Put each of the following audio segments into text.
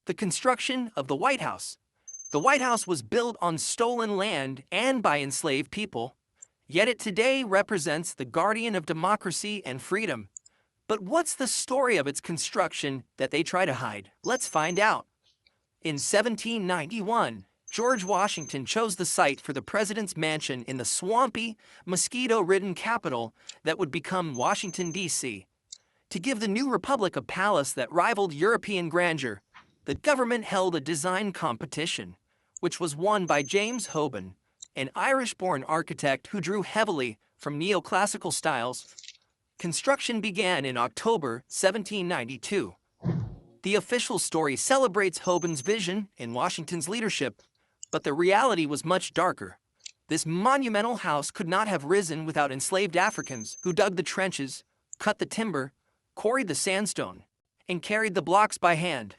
The construction of the White House. The White House was built on stolen land and by enslaved people, yet it today represents the guardian of democracy and freedom. But what's the story of its construction that they try to hide? Let's find out. In 1791, George Washington chose the site for the president's mansion in the swampy, mosquito-ridden capital that would become Washington, D.C. To give the new republic a palace that rivaled European grandeur, the government held a design competition, which was won by James Hoban, an Irish-born architect who drew heavily from neoclassical styles. Construction began in October 1792. The official story celebrates Hoban's vision and Washington's leadership, but the reality was much darker. This monumental house could not have risen without enslaved Africans who dug the trenches, cut the timber, quarried the sandstone, and carried the blocks by hand.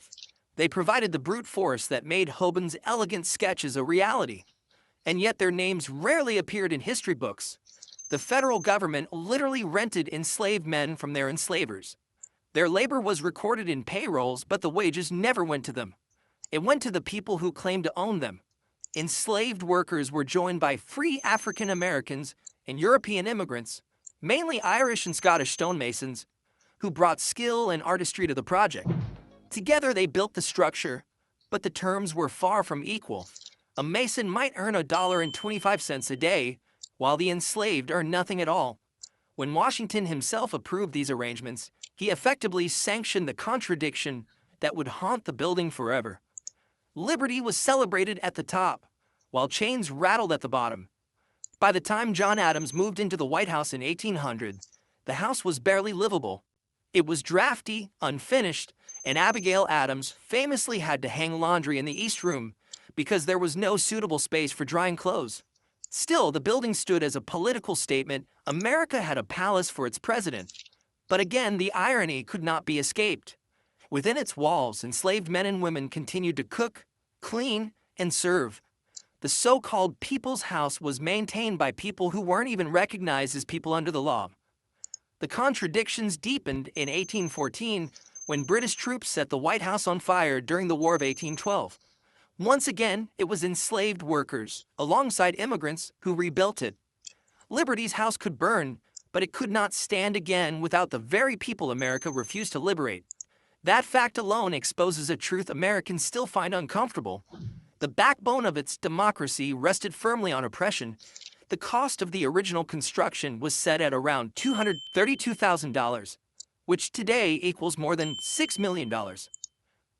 They provided the brute force that made Hoban's elegant sketches a reality, and yet their names rarely appeared in history books. The federal government literally rented enslaved men from their enslavers. Their labor was recorded in payrolls, but the wages never went to them. It went to the people who claimed to own them. Enslaved workers were joined by free African Americans and European immigrants, mainly Irish and Scottish stonemasons, who brought skill and artistry to the project. Together they built the structure, but the terms were far from equal. A mason might earn $1.25 a day, while the enslaved earned nothing at all. When Washington himself approved these arrangements, he effectively sanctioned the contradiction that would haunt the building forever. Liberty was celebrated at the top, while chains rattled at the bottom. By the time John Adams moved into the White House in 1800, the house was barely livable. It was drafty, unfinished, and Abigail Adams famously had to hang laundry in the East Room because there was no suitable space for drying clothes. Still, the building stood as a political statement. America had a palace for its president. But again, the irony could not be escaped. Within its walls, enslaved men and women continued to cook, clean, and serve. The so-called People's House was maintained by people who weren't even recognized as people under the law. The contradictions deepened in 1814 when British troops set the White House on fire during the War of 1812. Once again, it was enslaved workers, alongside immigrants, who rebuilt it. Liberty's house could burn, but it could not stand again without the very people America refused to liberate. That fact alone exposes a truth Americans still find uncomfortable. The backbone of its democracy rested firmly on oppression. The cost of the original construction was set at around $232,000, which today equals more than $6 million.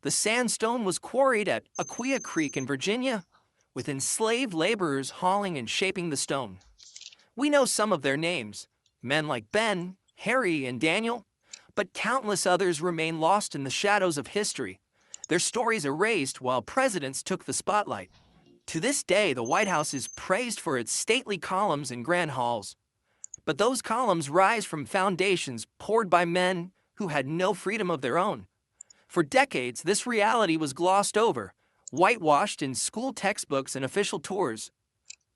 The sandstone was quarried at Aquia Creek in Virginia, with enslaved laborers hauling and shaping the stone. We know some of their names, men like Ben, Harry, and Daniel, but countless others remain lost in the shadows of history, their stories erased while presidents took the spotlight. To this day, the White House is praised for its stately columns and grand halls. But those columns rise from foundations poured by men who had no freedom of their own. For decades, this reality was glossed over, whitewashed in school textbooks and official tours.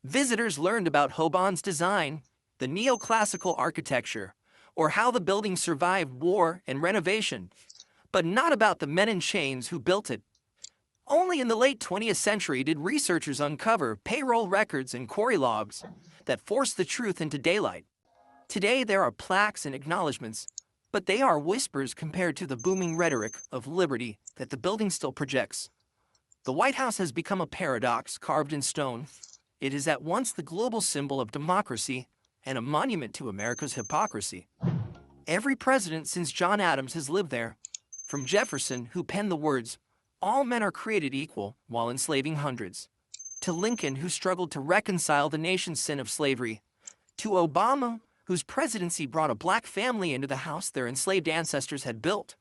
Visitors learned about Hoban's design, the neoclassical architecture, or how the building survived war and renovation, but not about the men in chains who built it. Only in the late 20th century did researchers uncover payroll records and quarry logs that forced the truth into daylight. Today there are plaques and acknowledgments, but they are whispers compared to the booming rhetoric of liberty that the building still projects. The White House has become a paradox carved in stone. It is at once the global symbol of democracy and a monument to America's hypocrisy. Every president since John Adams has lived there, from Jefferson, who penned the words, "All men are created equal," while enslaving hundreds, to Lincoln, who struggled to reconcile the nation's sin of slavery, to Obama, whose presidency brought a black family into the house their enslaved ancestors had built.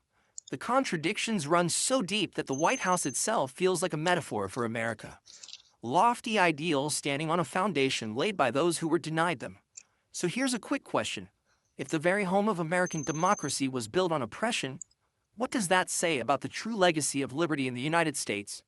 The contradictions run so deep that the White House itself feels like a metaphor for America. Lofty ideals standing on a foundation laid by those who were denied them. So here's a quick question. If the very home of American democracy was built on oppression, what does that say about the true legacy of liberty in the United States?